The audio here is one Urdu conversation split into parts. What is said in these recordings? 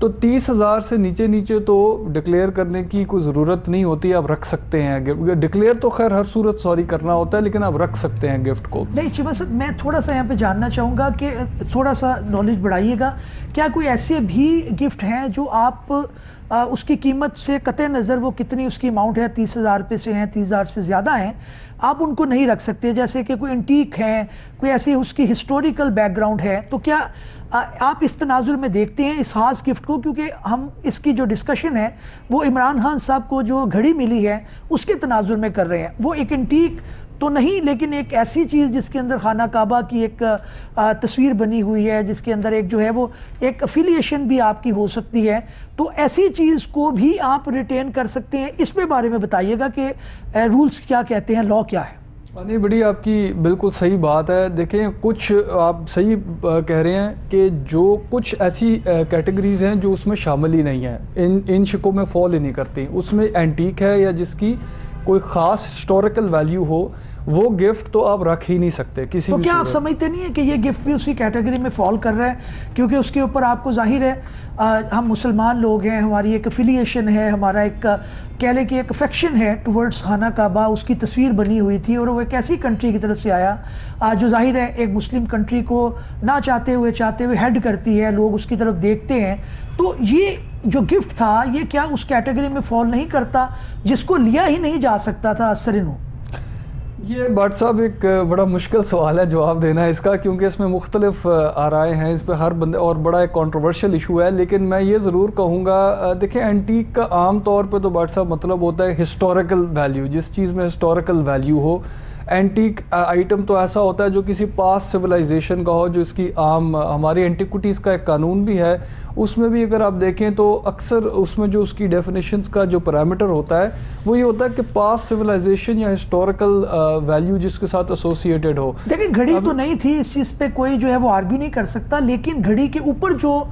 تو 30,000 سے نیچے تو ڈکلیئر کرنے کی کوئی ضرورت نہیں ہوتی, آپ رکھ سکتے ہیں. ڈکلیئر تو خیر ہر صورت کرنا ہوتا ہے, لیکن آپ رکھ سکتے ہیں گفٹ کو. نہیں چیمہ صاحب, میں تھوڑا سا یہاں پہ جاننا چاہوں گا کہ تھوڑا سا نالج بڑھائیے گا, کیا کوئی ایسے بھی گفٹ ہیں جو آپ اس کی قیمت سے قطع نظر وہ کتنی اس کی اماؤنٹ ہے, 30,000 روپے سے ہیں, 30,000 سے زیادہ ہیں, آپ ان کو نہیں رکھ سکتے, جیسے کہ کوئی انٹیک ہے, کوئی ایسی اس کی ہسٹوریکل بیک گراؤنڈ ہے, تو کیا آپ اس تناظر میں دیکھتے ہیں اس خاص گفٹ کو؟ کیونکہ ہم اس کی جو ڈسکشن ہے وہ عمران خان صاحب کو جو گھڑی ملی ہے اس کے تناظر میں کر رہے ہیں. وہ ایک انٹیک تو نہیں, لیکن ایک ایسی چیز جس کے اندر خانہ کعبہ کی ایک تصویر بنی ہوئی ہے, جس کے اندر ایک جو ہے وہ ایک افیلیشن بھی آپ کی ہو سکتی ہے, تو ایسی چیز کو بھی آپ ریٹین کر سکتے ہیں. اس پہ بارے میں بتائیے گا کہ رولز کیا کہتے ہیں, لا کیا ہے. نہیں, بڑی آپ کی بالکل صحیح بات ہے. دیکھیں, کچھ آپ صحیح کہہ رہے ہیں کہ جو کچھ ایسی کیٹیگریز ہیں جو اس میں شامل ہی نہیں ہیں, ان شکوں میں فال ہی نہیں کرتی. اس میں اینٹیک ہے یا جس کی کوئی خاص ہسٹوریکل ویلیو ہو, وہ گفٹ تو آپ رکھ ہی نہیں سکتے کسی بھی. تو کیا آپ سمجھتے نہیں ہیں کہ یہ گفٹ بھی اسی کیٹیگری میں فال کر رہا ہے؟ کیونکہ اس کے اوپر آپ کو ظاہر ہے ہم مسلمان لوگ ہیں, ہماری ایک افیلیشن ہے, ہمارا ایک کہہ لیں کہ ایک افیکشن ہے ٹورڈز خانہ کعبہ. اس کی تصویر بنی ہوئی تھی اور وہ ایک ایسی کنٹری کی طرف سے آیا جو ظاہر ہے ایک مسلم کنٹری کو نہ چاہتے ہوئے ہیڈ کرتی ہے, لوگ اس کی طرف دیکھتے ہیں. تو یہ جو گفٹ تھا یہ کیا اس کیٹیگری میں فال نہیں کرتا جس کو لیا ہی نہیں جا سکتا تھا اثرن ہو؟ یہ بٹ صاحب ایک بڑا مشکل سوال ہے جواب دینا اس کا, کیونکہ اس میں مختلف آرائیں ہیں, اس پہ ہر بندے, اور بڑا ایک کنٹروورشل ایشو ہے. لیکن میں یہ ضرور کہوں گا, دیکھیں اینٹیک کا عام طور پہ تو بٹ صاحب مطلب ہوتا ہے ہسٹوریکل ویلیو, جس چیز میں ہسٹوریکل ویلیو ہو. اینٹیک آئٹم تو ایسا ہوتا ہے جو کسی پاسٹ سویلائزیشن کا ہو, جو اس کی عام ہماری اینٹیکوٹیز کا ایک قانون بھی ہے, اس میں بھی اگر آپ دیکھیں تو اکثر اس میں جو اس کی ڈیفینیشنز کا جو پیرامیٹر ہوتا ہے وہ یہ ہوتا ہے کہ پاسٹ سویلائزیشن یا ہسٹوریکل ویلیو جس کے ساتھ ایسوسیٹڈ ہو. دیکھیں, گھڑی تو نہیں تھی, اس چیز پہ کوئی جو ہے وہ آرگیو نہیں کر سکتا, لیکن گھڑی کے اوپر جو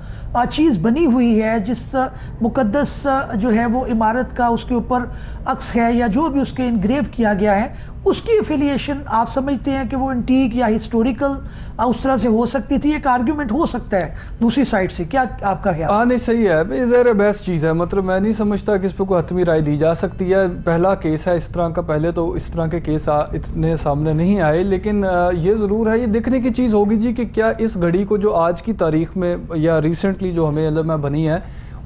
چیز بنی ہوئی ہے, جس مقدس جو ہے وہ عمارت کا اس کے اوپر عکس ہے یا جو بھی اس کے انگریو کیا گیا ہے, اس کی افیلیشن آپ سمجھتے ہیں کہ وہ انٹیک یا ہسٹوریکل اس طرح سے ہو سکتی تھی؟ ایک آرگیومنٹ ہو سکتا ہے دوسری سائڈ سے, کیا آپ کا خیال؟ نہیں, صحیح ہے, یہ ظاہر بیسٹ چیز ہے. مطلب میں نہیں سمجھتا کہ اس پہ کوئی حتمی رائے دی جا سکتی ہے. پہلا کیس ہے اس طرح کا, پہلے تو اس طرح کے کیس اتنے سامنے نہیں آئے, لیکن یہ ضرور ہے, یہ دیکھنے کی چیز ہوگی جی کہ کیا اس گھڑی کو جو آج کی تاریخ میں یا ریسنٹلی جو ہمیں علم ہے بنی ہے,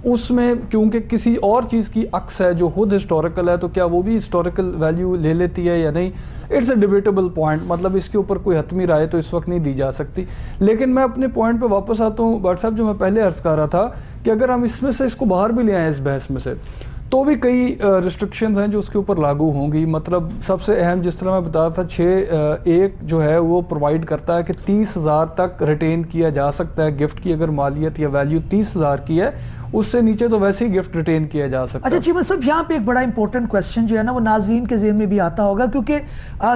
اس میں کیونکہ کسی اور چیز کی عکس ہے جو خود ہسٹوریکل ہے, تو کیا وہ بھی ہسٹوریکل ویلیو لے لیتی ہے یا نہیں. اٹس اے ڈیبیٹیبل پوائنٹ, مطلب اس کے اوپر کوئی حتمی رائے تو اس وقت نہیں دی جا سکتی. لیکن میں اپنے پوائنٹ پہ واپس آتا ہوں بٹ صاحب, جو میں پہلے عرض کر رہا تھا کہ اگر ہم اس میں سے اس کو باہر بھی لے آئیں اس بحث میں سے, تو بھی کئی ریسٹرکشنز ہیں جو اس کے اوپر لاگو ہوں گی. مطلب سب سے اہم, جس طرح میں بتا رہا تھا, 6(1) جو ہے وہ پرووائڈ کرتا ہے کہ 30,000 تک ریٹین کیا جا سکتا ہے گفٹ کی, اگر مالیت یا ویلیو 30,000 کی ہے, اس سے نیچے تو ویسے ہی گفٹ ریٹین کیا جا سکتا ہے. اچھا چیمہ صاحب, یہاں پہ ایک بڑا امپورٹنٹ کویسچن جو ہے نا وہ ناظرین کے ذہن میں بھی آتا ہوگا, کیونکہ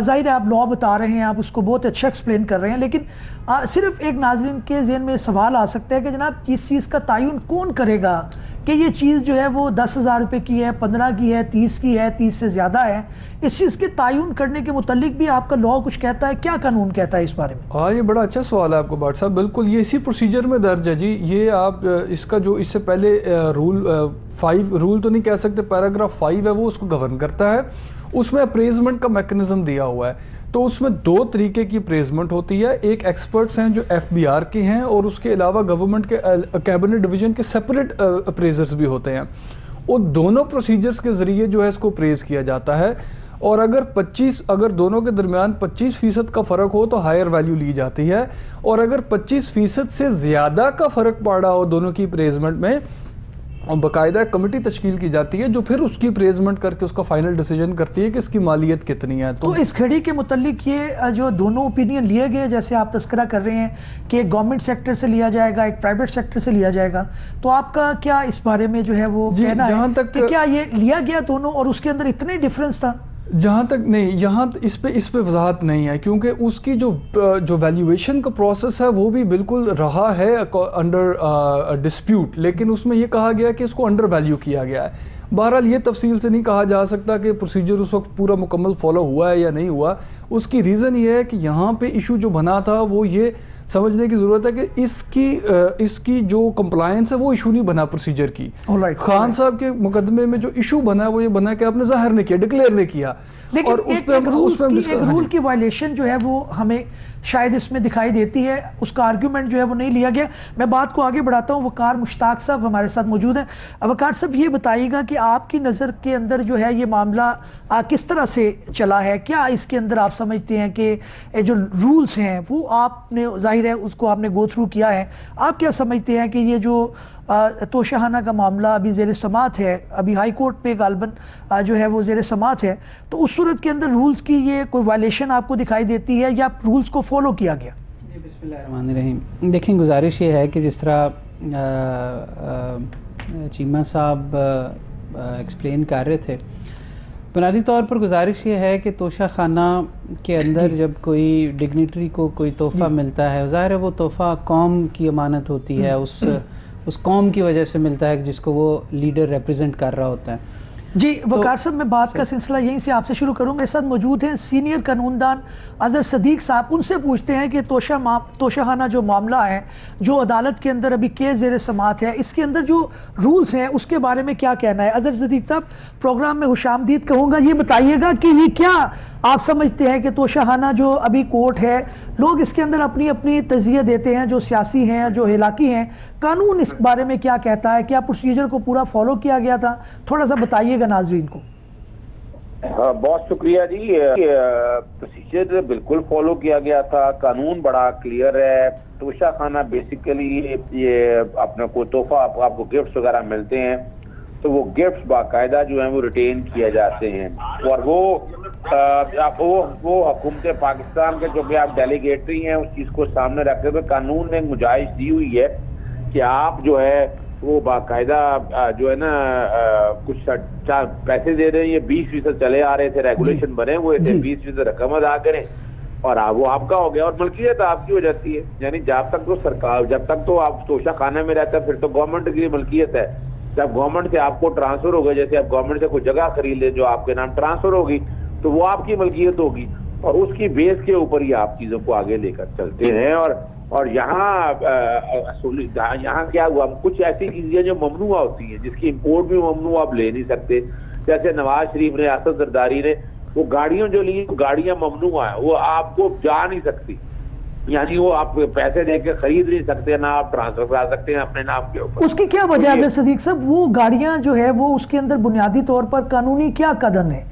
ظاہر ہے آپ لا بتا رہے ہیں, آپ اس کو بہت اچھا ایکسپلین کر رہے ہیں, لیکن صرف ایک ناظرین کے ذہن میں سوال آ سکتا ہے کہ جناب کس چیز کا تعین کون کرے گا کہ یہ چیز جو ہے وہ 10,000 روپے کی ہے, 15 کی ہے, 30 کی ہے, 30 سے زیادہ ہے. اس چیز کے تعین کرنے کے متعلق بھی آپ کا لا کچھ کہتا ہے, کیا قانون کہتا ہے اس بارے میں؟ ہاں, یہ بڑا اچھا سوال ہے آپ کو بٹ صاحب. بالکل, یہ اسی پروسیجر میں درج ہے جی. یہ آپ اس کا جو اس سے پہلے رول تو نہیں کہہ سکتے, پیراگراف 5 ہے وہ اس کو گورن کرتا ہے. اس میں اپریزمنٹ کا میکنزم دیا ہوا ہے. تو اس میں 2 طریقے کی اپریزمنٹ ہوتی ہے. ایک ایکسپرٹس ہیں جو FBR کے ہیں, اور اس کے علاوہ گورنمنٹ کے کیبنٹ ڈویژن کے سپریٹ اپریزرز بھی ہوتے ہیں. ان دونوں پروسیجرز کے ذریعے جو ہے اس کو اپریز کیا جاتا ہے, اور اگر دونوں کے درمیان 25% کا فرق ہو تو ہائر ویلیو لی جاتی ہے, اور اگر 25% سے زیادہ کا فرق پڑا ہو دونوں کی اپریزمنٹ میں, اور باقاعدہ کمیٹی تشکیل کی جاتی ہے جو پھر اس کی اپریزمنٹ کر کے اس کا فائنل ڈیسیجن کرتی ہے کہ اس کی مالیت کتنی ہے. تو اس گھڑی کے متعلق یہ جو دونوں اوپینین لیے گئے, جیسے آپ تذکرہ کر رہے ہیں کہ ایک گورنمنٹ سیکٹر سے لیا جائے گا, ایک پرائیویٹ سیکٹر سے لیا جائے گا, تو آپ کا کیا اس بارے میں جو ہے وہ کہنا ہے کہ کیا یہ لیا گیا دونوں اور اس کے اندر اتنے ڈفرینس تھا؟ جہاں تک نہیں, یہاں اس پہ وضاحت نہیں ہے, کیونکہ اس کی جو ویلیویشن کا پروسیس ہے وہ بھی بالکل رہا ہے انڈر ڈسپیوٹ, لیکن اس میں یہ کہا گیا کہ اس کو انڈر ویلیو کیا گیا ہے. بہرحال یہ تفصیل سے نہیں کہا جا سکتا کہ پروسیجر اس وقت پورا مکمل فالو ہوا ہے یا نہیں ہوا. اس کی ریزن یہ ہے کہ یہاں پہ ایشو جو بنا تھا وہ یہ سمجھنے کی ضرورت ہے کہ اس کی جو کمپلائنس ہے وہ ایشو نہیں بنا پروسیجر کی. خان صاحب کے مقدمے میں جو ایشو بنا ہے وہ یہ بنا کہ آپ نے ظاہر نہیں کیا, ڈکلیئر نہیں کیا, لیکن ایک رول کی وائلیشن جو ہے وہ ہمیں شاید اس میں دکھائی دیتی ہے, اس کا آرگیومنٹ جو ہے وہ نہیں لیا گیا. میں بات کو آگے بڑھاتا ہوں. وقار مشتاق صاحب ہمارے ساتھ موجود ہیں. وقار صاحب یہ بتائیے گا کہ آپ کی نظر کے اندر جو ہے یہ معاملہ کس طرح سے چلا ہے, کیا اس کے اندر آپ سمجھتے ہیں کہ جو رولز ہیں وہ آپ نے ظاہر ہے اس کو آپ نے گو تھرو کیا ہے, آپ کیا سمجھتے ہیں کہ یہ جو توشہانہ کا معاملہ ابھی زیر سماعت ہے, ابھی ہائی کورٹ پہ غالباً جو ہے وہ زیر سماعت ہے, تو اس صورت کے اندر رولز کی یہ کوئی وائلیشن آپ کو دکھائی دیتی ہے یا رولز کو فالو کیا گیا؟ جی بسم اللہ الرحمن الرحیم. دیکھیں گزارش یہ ہے کہ جس طرح چیمہ صاحب ایکسپلین کر رہے تھے, بنیادی طور پر گزارش یہ ہے کہ توشہ خانہ کے اندر جب کوئی ڈگنیٹری کو کوئی تحفہ ملتا ہے, ظاہر ہے وہ تحفہ قوم کی امانت ہوتی ہے, اس قوم کی وجہ سے ملتا ہے جس کو وہ لیڈر ریپریزنٹ کر رہا ہوتا ہے. جی وقار صاحب, میں بات کا سلسلہ یہیں سے آپ سے شروع کروں. میرے ساتھ موجود ہیں سینئر قانون دان اظہر صدیق صاحب. ان سے پوچھتے ہیں کہ توشہانہ جو معاملہ ہے جو عدالت کے اندر ابھی کیس زیر سماعت ہے, اس کے اندر جو رولز ہیں اس کے بارے میں کیا کہنا ہے؟ اظہر صدیق صاحب, پروگرام میں خوش آمدید کہوں گا. یہ بتائیے گا کہ یہ کیا آپ سمجھتے ہیں کہ توشہانہ جو ابھی کورٹ ہے, لوگ اس کے اندر اپنی اپنی تجزیہ دیتے ہیں, جو سیاسی ہیں جو علاقی ہیں, قانون اس بارے میں کیا کہتا ہے؟ کیا پروسیجر کو پورا فالو کیا گیا تھا؟ تھوڑا سا بتائیے گا ناظرین کو. بہت شکریہ جی. پروسیجر بالکل فالو کیا گیا تھا, قانون بڑا کلیئر ہے. توشہ خانہ بیسیکلی یہ اپنے کو تحفہ آپ کو گفٹس وغیرہ ملتے ہیں تو وہ گفٹس باقاعدہ جو ہیں وہ ریٹین کیے جاتے ہیں, اور وہ حکومت پاکستان کے جو کہ آپ ڈیلیگیٹری ہیں اس چیز کو سامنے رکھتے ہوئے قانون نے ایک گنجائش دی ہوئی ہے کہ آپ جو ہے وہ باقاعدہ جو ہے نا کچھ پیسے دے رہے ہیں, یہ 20% چلے آ رہے تھے, ریگولیشن بنے ہوئے تھے, 20% رقم ادا کریں اور وہ آپ کا ہو گیا اور ملکیت آپ کی ہو جاتی ہے. یعنی جب تک تو سرکار, جب تک تو آپ توشہ خانے میں رہتا ہے پھر تو گورنمنٹ کی ملکیت ہے. جب گورنمنٹ سے آپ کو ٹرانسفر ہوگا, جیسے آپ گورنمنٹ سے کوئی جگہ خرید لیں جو آپ کے نام ٹرانسفر ہوگی تو وہ آپ کی ملکیت ہوگی, اور اس کی بیس کے اوپر ہی آپ چیزوں کو آگے لے کر چلتے ہیں. اور یہاں کیا ہوا, کچھ ایسی چیزیں جو ممنوع ہوتی ہیں جس کی امپورٹ بھی ممنوع آپ لے نہیں سکتے. جیسے نواز شریف نے, اسد زرداری نے وہ گاڑیوں جو لی, گاڑیاں ممنوع ہیں, وہ آپ کو جا نہیں سکتی, یعنی وہ آپ پیسے دے کے خرید نہیں سکتے, نہ آپ ٹرانسفر کرا سکتے ہیں اپنے نام کے اوپر. اس کی کیا وجہ ہے صدیق صاحب؟ وہ گاڑیاں جو ہے وہ اس کے اندر بنیادی طور پر قانونی کیا قدم ہے؟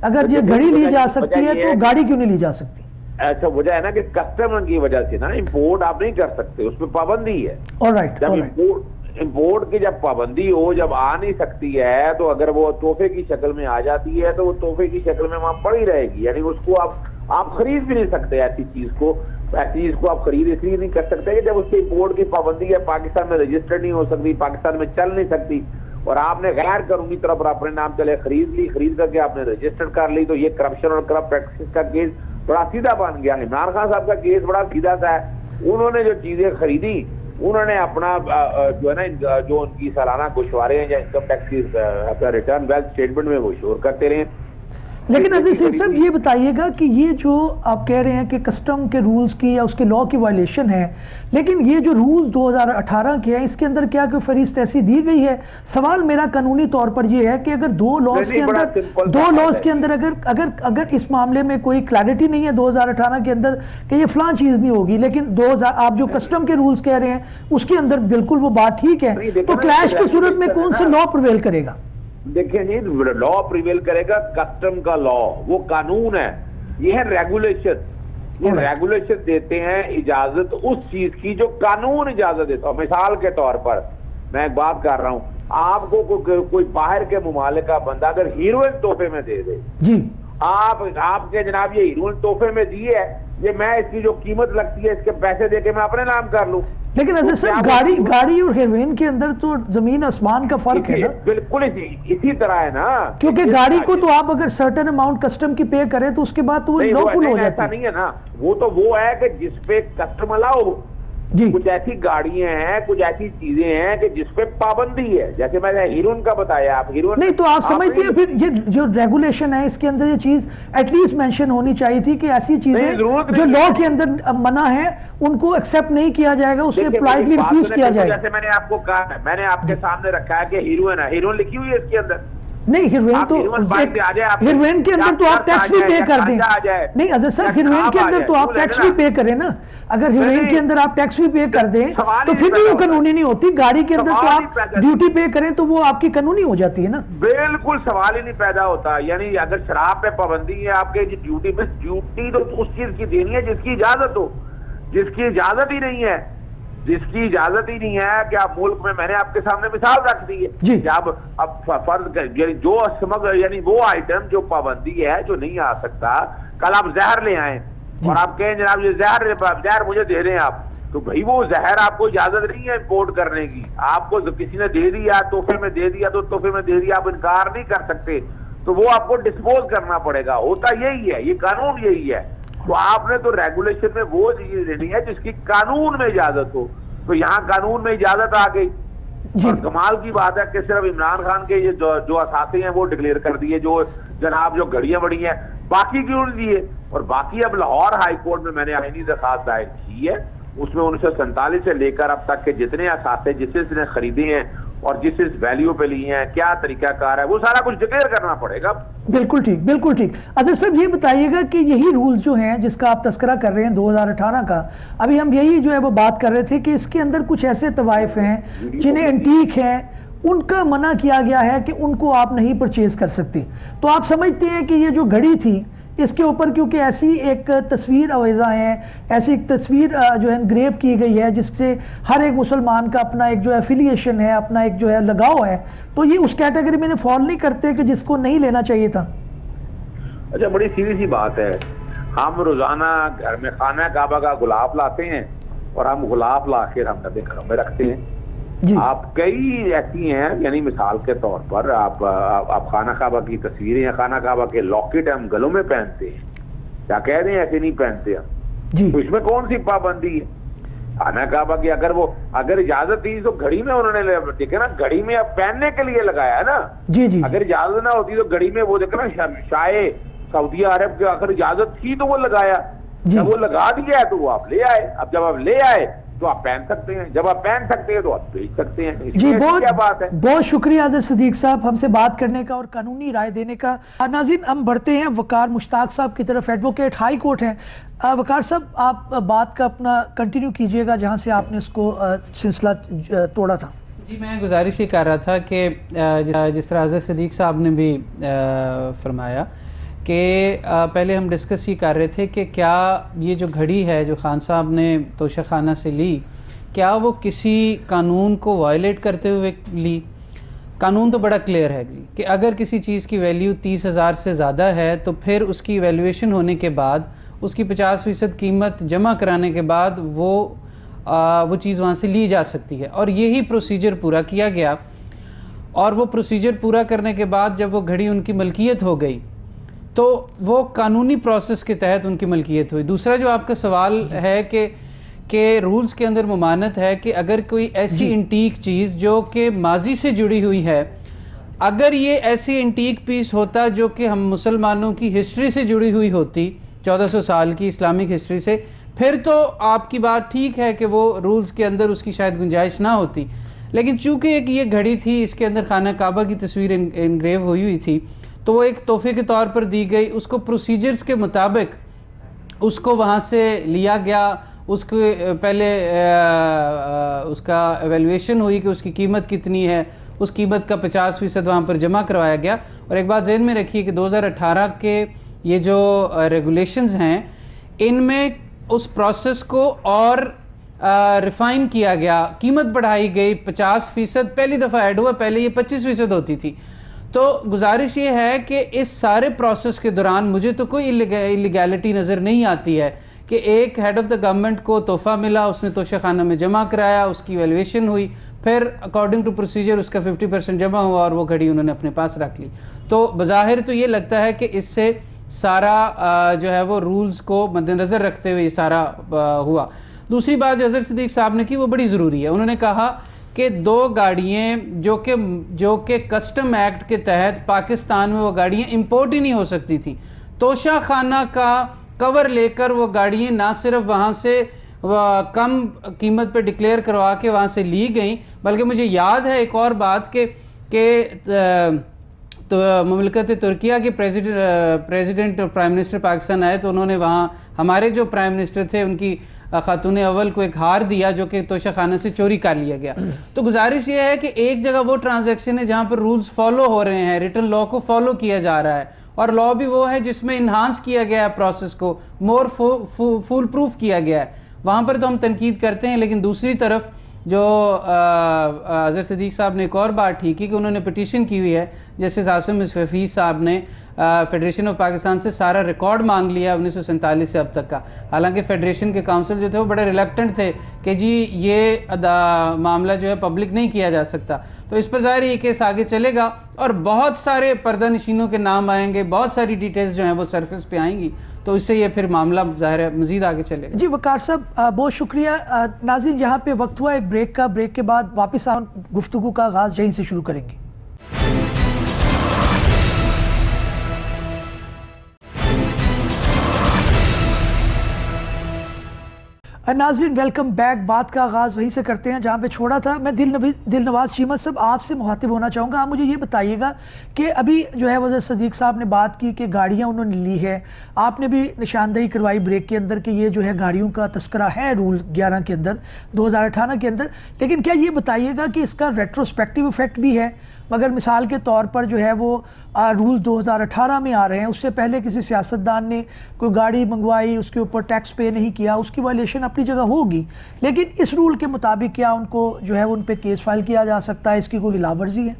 اگر یہ گھڑی لی جا سکتی ہے تو گاڑی کیوں نہیں لی جا سکتی؟ ایسا وجہ ہے نا کہ کسٹم کی وجہ سے نا امپورٹ آپ نہیں کر سکتے, اس پہ پابندی ہے. جب امپورٹ کی جب پابندی ہو, جب آ نہیں سکتی ہے, تو اگر وہ تحفے کی شکل میں آ جاتی ہے تو وہ تحفے کی شکل میں وہاں پڑی رہے گی. یعنی اس کو آپ خرید بھی نہیں سکتے. ایسی چیز کو آپ خرید اس لیے نہیں کر سکتے کہ جب اس کے امپورٹ کی پابندی ہے, پاکستان میں رجسٹر نہیں ہو سکتی, پاکستان میں چل نہیں سکتی, اور آپ نے غیر قانونی طرح پر اپنے نام چلے خرید لی, خرید کر کے آپ نے رجسٹر کر لی, تو یہ کرپشن اور کرپٹ پریکٹس کا کیس بڑا سیدھا بن گیا. عمران خان صاحب کا کیس بڑا سیدھا تھا. انہوں نے جو چیزیں خریدی, انہوں نے اپنا جو ہے نا جو ان کی سالانہ گوشوارے ہیں یا انکم ٹیکس کی ریٹرن ویلتھ اسٹیٹمنٹ میں وہ شور کرتے رہے. لیکن عزیز صاحب یہ بتائیے گا کہ یہ جو آپ کہہ رہے ہیں کہ کسٹم کے رولز کی یا اس کے لا کی وائلیشن ہے, لیکن یہ جو رولز 2018 کے ہیں اس کے اندر کیا کوئی فہرست ایسی دی گئی ہے؟ سوال میرا قانونی طور پر یہ ہے کہ اگر دو لاز کے اندر اگر اس معاملے میں کوئی کلیئرٹی نہیں ہے 2018 کے اندر کہ یہ فلاں چیز نہیں ہوگی, لیکن آپ جو کسٹم کے رولز کہہ رہے ہیں اس کے اندر بالکل وہ بات ٹھیک ہے, تو کلیش کی صورت میں کون سے لا پرویل کرے گا؟ دیکھیں جی, لا پریویل کرے گا کسٹم کا لا, وہ قانون ہے. یہ ہے ریگولیشن. یہ ریگولیشن دیتے ہیں اجازت اس چیز کی جو قانون اجازت دیتا ہوں. مثال کے طور پر میں ایک بات کر رہا ہوں, آپ کو کوئی باہر کے ممالک کا بندہ اگر ہیروئن تحفے میں دے دے, جی آپ کے جناب یہ ہیروئن تحفے میں دیے ہے, یہ میں اس کی جو قیمت لگتی ہے اس کے پیسے دے کے میں اپنے نام کر لوں. لیکن عزیز صاحب گاڑی اور ہیروئن کے اندر تو زمین آسمان کا فرق ہے نا. بالکل اسی طرح ہے نا, کیونکہ گاڑی کو تو آپ اگر سرٹن اماؤنٹ کسٹم کی پے کریں تو اس کے بعد تو وہ لوفل ہو جاتا نہیں ہے نا. وہ تو وہ ہے کہ جس پہ کسٹم الاؤ جی کچھ ایسی گاڑیاں ہیں, کچھ ایسی چیزیں ہیں کہ جس پہ پابندی ہے, جیسے میں نے ہیرون کا بتایا, آپ ہیرون نہیں تو آپ سمجھتے ہیں پھر یہ جو ریگولیشن ہے اس کے اندر یہ چیز ایٹ لیسٹ مینشن ہونی چاہیے تھی کہ ایسی چیزیں جو لا کے اندر منع ہے ان کو ایکسیپٹ نہیں کیا جائے گا, اسے پولائٹلی ریفیوز کیا جائے گا. جیسے میں نے آپ کو کہا ہے, میں نے آپ کے سامنے رکھا ہے کہ ہیروئن ہے, ہیروئن لکھی ہوئی ہے اس کے اندر. نہیں ہیروئن تو ہیروئن کے اندر تو آپ ٹیکس بھی پے کر دیں. نہیں اظہر صاحب ہیروئن کے اندر تو آپ ٹیکس بھی پے کریں نا, اگر ہیروئن کے اندر آپ ٹیکس بھی پے کر دیں تو پھر بھی وہ قانونی نہیں ہوتی. گاڑی کے اندر تو آپ ڈیوٹی پے کریں تو وہ آپ کی قانونی ہو جاتی ہے نا. بالکل سوال ہی نہیں پیدا ہوتا. یعنی اگر شراب پہ پابندی ہے آپ کے ڈیوٹی میں, ڈیوٹی تو اس چیز کی دینی ہے جس کی اجازت ہو, جس کی اجازت ہی نہیں ہے, جس کی اجازت ہی نہیں ہے کہ آپ ملک میں نے آپ کے سامنے مثال رکھ دی ہے کہ اب فرض یعنی جو یعنی وہ آئٹم جو پابندی ہے جو نہیں آ سکتا, کل آپ زہر لے آئیں اور آپ کہیں جناب یہ زہر مجھے دے رہے ہیں آپ, تو بھائی وہ زہر آپ کو اجازت نہیں ہے امپورٹ کرنے کی, آپ کو کسی نے دے دیا تحفے میں دے دیا تو تحفے میں دے دیا, آپ انکار نہیں کر سکتے, تو وہ آپ کو ڈسپوز کرنا پڑے گا. ہوتا یہی ہے, یہ قانون یہی ہے. تو آپ نے تو ریگولیشن میں وہ چیز دینی ہے جس کی قانون میں اجازت ہو. تو یہاں قانون میں اجازت آ گئی, اور کمال کی بات ہے کہ صرف عمران خان کے یہ جو اثاثے ہیں وہ ڈکلیئر کر دیے, جو جناب جو گھڑیاں بڑی ہیں, باقی کیوں نہیں دیے. اور باقی اب لاہور ہائی کورٹ میں نے آئینی درخواست دائر کی ہے, اس میں 1947 سے لے کر اب تک کے جتنے اثاثے جس نے خریدے ہیں اور جس ویلیو پہ لیے ہیں, کیا طریقہ کار ہے, وہ سارا کچھ ڈکلیئر کرنا پڑے گا. بالکل ٹھیک, بالکل ٹھیک. اظہر صاحب یہ بتائیے گا کہ یہی رولز جو ہیں جس کا آپ تذکرہ کر رہے ہیں 2018 کا, ابھی ہم یہی جو ہے وہ بات کر رہے تھے کہ اس کے اندر کچھ ایسے طوائف ہیں جنہیں انٹیک ہیں, ان کا منع کیا گیا ہے کہ ان کو آپ نہیں پرچیز کر سکتے. تو آپ سمجھتے ہیں کہ یہ جو گھڑی تھی اس کے اوپر کیونکہ ایسی ایک تصویر اویزہ ہے, ایسی ایک تصویر جو ہے انگریو کی گئی ہے جس سے ہر ایک مسلمان کا اپنا ایک جو ہے ایفیلیشن ہے, اپنا ایک جو ہے لگاؤ ہے, تو یہ اس کیٹیگری میں فال نہیں کرتے کہ جس کو نہیں لینا چاہیے تھا. اچھا بڑی سیدھی سی بات ہے, ہم روزانہ گھر میں خانہ کعبہ کا غلاف لاتے ہیں اور ہم غلاف لا کے ہم نبی گھروں میں رکھتے ہیں. آپ کئی ایسی ہیں, یعنی مثال کے طور پر آپ خانہ کعبہ کی تصویریں یا خانہ کعبہ کے لاکٹ ہم گلوں میں پہنتے ہیں, کیا کہہ رہے ہیں ایسے نہیں پہنتے ہم, تو اس میں کون سی پابندی ہے. خانہ کعبہ کی اگر اجازت دی تو گھڑی میں انہوں نے دیکھے نا, گھڑی میں اب پہننے کے لیے لگایا ہے نا. اگر اجازت نہ ہوتی تو گھڑی میں وہ دیکھے نا شاہ سعودیہ عرب کے اگر اجازت تھی تو وہ لگایا, جب وہ لگا دیا ہے تو وہ آپ لے آئے. اب جب آپ لے آئے تو آپ پہن سکتے ہیں, جب آپ پہن سکتے ہیں تو آپ بیچ سکتے ہیں. جی بہت شکریہ اظہر صدیق صاحب ہم سے بات کرنے کا اور قانونی رائے دینے کا. ناظرین ہم بڑھتے ہیں وقار مشتاق صاحب کی طرف, ایڈوکیٹ ہائی کورٹ ہیں. وقار صاحب آپ بات کا اپنا کنٹینیو کیجئے گا جہاں سے آپ نے اس کو سلسلہ توڑا تھا. جی میں گزارش ہی کر رہا تھا کہ جس طرح اظہر صدیق صاحب نے بھی فرمایا کہ پہلے ہم ڈسکس ہی کر رہے تھے کہ کیا یہ جو گھڑی ہے جو خان صاحب نے توشہ خانہ سے لی, کیا وہ کسی قانون کو وائلیٹ کرتے ہوئے لی. قانون تو بڑا کلیئر ہے جی کہ اگر کسی چیز کی ویلیو 30,000 سے زیادہ ہے تو پھر اس کی ایویلویشن ہونے کے بعد اس کی 50% قیمت جمع کرانے کے بعد وہ چیز وہاں سے لی جا سکتی ہے. اور یہی پروسیجر پورا کیا گیا, اور وہ پروسیجر پورا کرنے کے بعد جب وہ گھڑی ان کی ملکیت ہو گئی تو وہ قانونی پروسیس کے تحت ان کی ملکیت ہوئی. دوسرا جو آپ کا سوال ہے کہ رولز کے اندر ممانعت ہے کہ اگر کوئی ایسی انٹیک چیز جو کہ ماضی سے جڑی ہوئی ہے, اگر یہ ایسی انٹیک پیس ہوتا جو کہ ہم مسلمانوں کی ہسٹری سے جڑی ہوئی ہوتی 1400 سال کی اسلامک ہسٹری سے, پھر تو آپ کی بات ٹھیک ہے کہ وہ رولز کے اندر اس کی شاید گنجائش نہ ہوتی. لیکن چونکہ ایک یہ گھڑی تھی, اس کے اندر خانہ کعبہ کی تصویر انگریو ہوئی تھی, تو وہ ایک تحفے کے طور پر دی گئی. اس کو پروسیجرز کے مطابق اس کو وہاں سے لیا گیا, اس کے پہلے اس کا ایویلویشن ہوئی کہ اس کی قیمت کتنی ہے, اس قیمت کا 50% وہاں پر جمع کروایا گیا. اور ایک بات ذہن میں رکھیے کہ 2018 کے یہ جو ریگولیشنز ہیں ان میں اس پروسیس کو اور ریفائن کیا گیا, قیمت بڑھائی گئی 50%, پہلی دفعہ ایڈ ہوا, پہلے یہ 25% ہوتی تھی. تو گزارش یہ ہے کہ اس سارے پروسیس کے دوران مجھے تو کوئی اللیگیلٹی نظر نہیں آتی ہے کہ ایک ہیڈ آف دا گورنمنٹ کو تحفہ ملا, اس نے توشہ خانہ میں جمع کرایا, اس کی ایویلویشن ہوئی, پھر اکارڈنگ ٹو پروسیجر اس کا 50% جمع ہوا اور وہ گھڑی انہوں نے اپنے پاس رکھ لی. تو بظاہر تو یہ لگتا ہے کہ اس سے سارا جو ہے وہ رولز کو مد نظر رکھتے ہوئے یہ سارا ہوا. دوسری بات جو اظہر صدیق صاحب نے کی وہ بڑی ضروری ہے. انہوں نے کہا کہ 2 گاڑیاں جو کہ کسٹم ایکٹ کے تحت پاکستان میں وہ گاڑیاں امپورٹ ہی نہیں ہو سکتی تھیں. توشہ خانہ کا کور لے کر وہ گاڑیاں نہ صرف وہاں سے کم قیمت پہ ڈکلیئر کروا کے وہاں سے لی گئیں, بلکہ مجھے یاد ہے ایک اور بات کہ تو مملکت ترکیہ کے پریزیڈنٹ اور پرائم منسٹر پاکستان آئے تو انہوں نے وہاں ہمارے جو پرائم منسٹر تھے ان کی خاتون اول کو ایک ہار دیا جو کہ توشہ خانہ سے چوری کر لیا گیا. تو گزارش یہ ہے کہ ایک جگہ وہ ٹرانزیکشن ہے جہاں پر رولز فالو ہو رہے ہیں, ریٹن لا کو فالو کیا جا رہا ہے, اور لا بھی وہ ہے جس میں انہانس کیا گیا ہے پروسیس کو, مور فول پروف کیا گیا ہے. وہاں پر تو ہم تنقید کرتے ہیں, لیکن دوسری طرف جو اظہر صدیق صاحب نے ایک اور بات ٹھیک کی کہ انہوں نے پٹیشن کی ہوئی ہے, جیسے عاصم حفیظ صاحب نے فیڈریشن آف پاکستان سے سارا ریکارڈ مانگ لیا 1947 سے اب تک کا. حالانکہ فیڈریشن کے کاؤنسل جو تھے وہ بڑے ریلیکٹنٹ تھے کہ جی یہ معاملہ جو ہے پبلک نہیں کیا جا سکتا. تو اس پر ظاہر یہ کیس آگے چلے گا اور بہت سارے پردہ نشینوں کے نام آئیں گے, بہت ساری ڈیٹیلز جو ہیں وہ سرفیس پہ آئیں گی, تو اس سے یہ پھر معاملہ ظاہر ہے مزید آگے چلے گا. جی وقار صاحب بہت شکریہ. ناظرین یہاں پہ وقت ہوا ایک بریک کا, بریک کے بعد واپس گفتگو کا آغاز یہیں سے شروع کریں گے. ناظرین ویلکم بیک. بات کا آغاز وہیں سے کرتے ہیں جہاں پہ چھوڑا تھا. میں دل نواز چیمہ صاحب آپ سے مخاطب ہونا چاہوں گا. آپ مجھے یہ بتائیے گا کہ ابھی جو ہے وزیر صدیق صاحب نے بات کی کہ گاڑیاں انہوں نے لی ہے, آپ نے بھی نشاندہی کروائی بریک کے اندر کہ یہ جو ہے گاڑیوں کا تذکرہ ہے رول 11 کے اندر 2018 کے اندر, لیکن کیا یہ بتائیے گا کہ اس کا ریٹروسپیکٹیو افیکٹ بھی ہے؟ مگر مثال کے طور پر جو ہے وہ رول 2018 میں آ رہے ہیں, اس سے پہلے کسی سیاستدان نے کوئی گاڑی منگوائی, اس کے اوپر ٹیکس پے نہیں کیا, اس کی وائلیشن اپنی جگہ ہوگی, لیکن اس رول کے مطابق کیا ان کو جو ہے ان پہ کیس فائل کیا جا سکتا ہے؟ اس کی کوئی خلاف ورزی ہے؟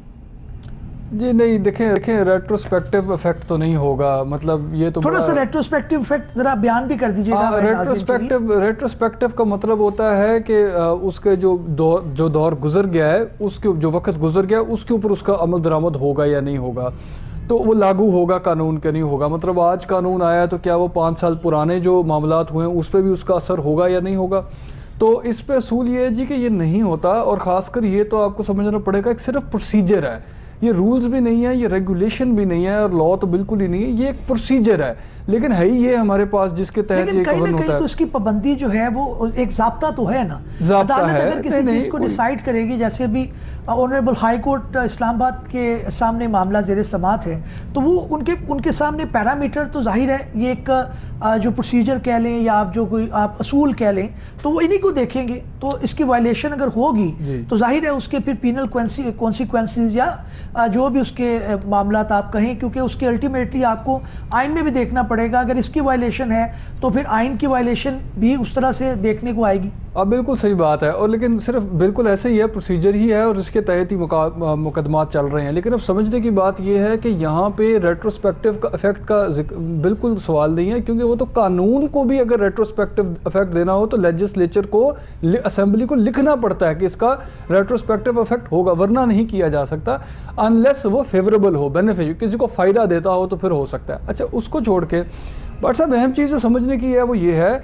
جی نہیں, دیکھیں ریٹروسپیکٹیو افیکٹ تو نہیں ہوگا. مطلب یہ تو تھوڑا سا ریٹروسپیکٹیو افیکٹ ذرا بیان بھی کر دیجیے گا. ریٹروسپیکٹیو کا مطلب ہوتا ہے کہ اس کے جو دور گزر گیا ہے, اس کے جو وقت گزر گیا ہے اس کے اوپر اس کا عمل درآمد ہوگا یا نہیں ہوگا, تو وہ لاگو ہوگا قانون کے نہیں ہوگا. مطلب آج قانون آیا تو کیا وہ 5 سال پرانے جو معاملات ہوئے ہیں اس پہ بھی اس کا اثر ہوگا یا نہیں ہوگا؟ تو اس پہ اصول یہ ہے جی کہ یہ نہیں ہوتا, اور خاص کر یہ تو آپ کو سمجھنا پڑے گا ایک صرف پروسیجر ہے, یہ رولز بھی نہیں ہے, یہ ریگولیشن بھی نہیں ہے, اور لا تو بالکل ہی نہیں ہے, یہ ایک پروسیجر ہے. لیکن ہے ہی یہ ہمارے پاس جس کے تحت یہ کہیں گورن نہ ہوتا کہیں ہے. تو اس کی پابندی جو ہے وہ ایک ضابطہ تو ہے نا. ضابطہ عدالت ہے, اگر کسی چیز کو ڈیسائیڈ کرے گی, جیسے بھی آنریبل ہائی کورٹ اسلام آباد کے سامنے معاملہ زیر سماعت ہے, تو وہ ان کے سامنے پیرامیٹر تو ظاہر ہے, یہ ایک جو پروسیجر کہہ لیں یا آپ جو کوئی آپ اصول کہہ لیں, تو وہ انہی کو دیکھیں گے. تو اس کی وائلیشن اگر ہوگی تو ظاہر ہے اس کے پھر پینل کانسیکوینسز یا جو بھی اس کے معاملات آپ کہیں, کیونکہ اس کے الٹیمیٹلی آپ کو آئین میں بھی دیکھنا پڑے گا. اگر اس کی وائلیشن ہے تو پھر آئین کی وائلیشن بھی اس طرح سے دیکھنے کو آئے گی. اب بالکل صحیح بات ہے, اور لیکن صرف بالکل ایسے ہی ہے, پروسیجر ہی ہے اور اس کے تحت ہی مقدمات چل رہے ہیں. لیکن اب سمجھنے کی بات یہ ہے کہ یہاں پہ ریٹروسپیکٹیو افیکٹ کا بالکل سوال نہیں ہے, کیونکہ وہ تو قانون کو بھی اگر ریٹروسپیکٹیو افیکٹ دینا ہو تو لیجسلیچر کو, اسمبلی کو لکھنا پڑتا ہے کہ اس کا ریٹروسپیکٹیو افیکٹ ہوگا, ورنہ نہیں کیا جا سکتا انلیس وہ فیوریبل ہو, بینیفیشل, کسی کو فائدہ دیتا ہو تو پھر ہو سکتا ہے. اچھا اس کو چھوڑ کے بٹ صاحب اہم چیز جو سمجھنے کی ہے وہ یہ ہے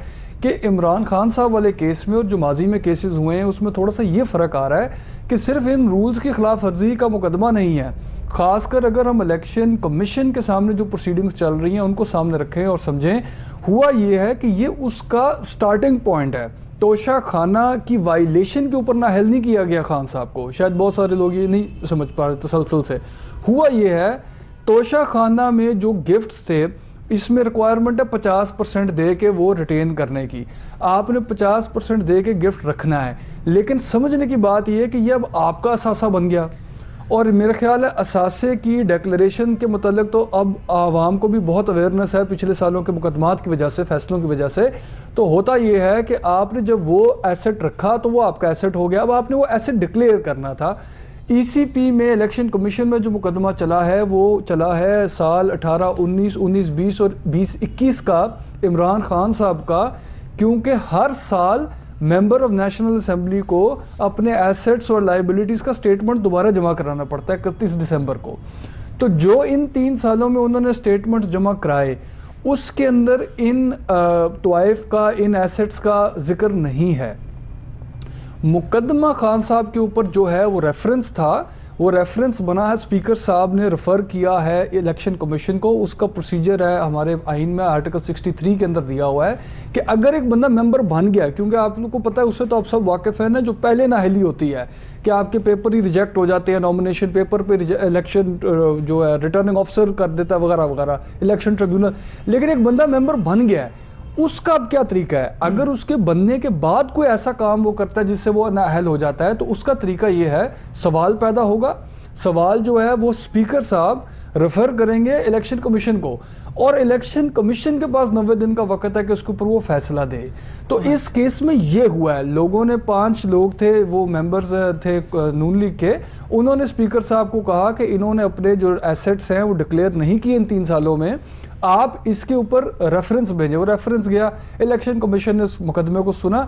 کہ عمران خان صاحب والے کیس میں اور جو ماضی میں کیسز ہوئے ہیں اس میں تھوڑا سا یہ فرق آ رہا ہے کہ صرف ان رولز کی خلاف ورزی کا مقدمہ نہیں ہے. خاص کر اگر ہم الیکشن کمیشن کے سامنے جو پروسیڈنگز چل رہی ہیں ان کو سامنے رکھیں اور سمجھیں, ہوا یہ ہے کہ یہ اس کا سٹارٹنگ پوائنٹ ہے. توشہ خانہ کی وائلیشن کے اوپر نااہل نہیں کیا گیا خان صاحب کو, شاید بہت سارے لوگ یہ نہیں سمجھ پا رہے تسلسل سے. ہوا یہ ہے توشہ خانہ میں جو گفٹس تھے اس میں ریکوائرمنٹ ہے 50% دے کے وہ ریٹین کرنے کی, آپ نے 50% دے کے گفٹ رکھنا ہے. لیکن سمجھنے کی بات یہ ہے کہ یہ اب آپ کا اثاثہ بن گیا, اور میرے خیال ہے اثاثے کی ڈیکلریشن کے متعلق تو اب عوام کو بھی بہت اویئرنیس ہے پچھلے سالوں کے مقدمات کی وجہ سے, فیصلوں کی وجہ سے. تو ہوتا یہ ہے کہ آپ نے جب وہ ایسٹ رکھا تو وہ آپ کا ایسٹ ہو گیا, اب آپ نے وہ ایسٹ ڈکلیئر کرنا تھا. ای سی پی میں الیکشن کمیشن میں جو مقدمہ چلا ہے وہ چلا ہے سال 18, 19, 19, 20 اور 20, 21 کا عمران خان صاحب کا, کیونکہ ہر سال ممبر آف نیشنل اسمبلی کو اپنے ایسٹس اور لائبلٹیز کا سٹیٹمنٹ دوبارہ جمع کرانا پڑتا ہے 31 دسمبر کو. تو جو ان 3 سالوں میں انہوں نے سٹیٹمنٹ جمع کرائے اس کے اندر ان طوائف کا، ان ایسٹس کا ذکر نہیں ہے. مقدمہ خان صاحب کے اوپر جو ہے وہ ریفرنس تھا، وہ ریفرنس بنا ہے، اسپیکر صاحب نے ریفر کیا ہے الیکشن کمیشن کو. اس کا پروسیجر ہے ہمارے آئین میں آرٹیکل 63 کے اندر دیا ہوا ہے کہ اگر ایک بندہ ممبر بن گیا، کیونکہ آپ لوگ کو پتہ ہے، اس سے تو آپ سب واقف ہیں نا، جو پہلے نااہلی ہوتی ہے کہ آپ کے پیپر ہی ریجیکٹ ہو جاتے ہیں، نامینیشن پیپر پہ الیکشن جو ہے ریٹرننگ آفیسر کر دیتا ہے وغیرہ وغیرہ، الیکشن ٹریبیونل. لیکن ایک بندہ ممبر بن گیا ہے، اس کا اب کیا طریقہ ہے؟ اگر اس کے بننے کے بعد کوئی ایسا کام وہ کرتا ہے جس سے وہ نااہل ہو جاتا ہے، تو اس کا طریقہ یہ ہے، سوال پیدا ہوگا. سوال جو ہے وہ اسپیکر صاحب ریفر کریں گے الیکشن کمیشن کو، اور الیکشن کمیشن کے پاس 90 دن کا وقت ہے کہ اس کے اوپر وہ فیصلہ دے. تو اس کیس میں یہ ہوا ہے، لوگوں نے 5 لوگ تھے، وہ ممبرز تھے نون لیگ کے، انہوں نے اسپیکر صاحب کو کہا کہ انہوں نے اپنے جو ایسٹس ہیں وہ ڈکلیئر نہیں کیے ان 3 سالوں میں، آپ اس کے اوپر ریفرنس بھیجیں. وہ ریفرنس گیا، الیکشن کمیشن نے اس مقدمے کو سنا،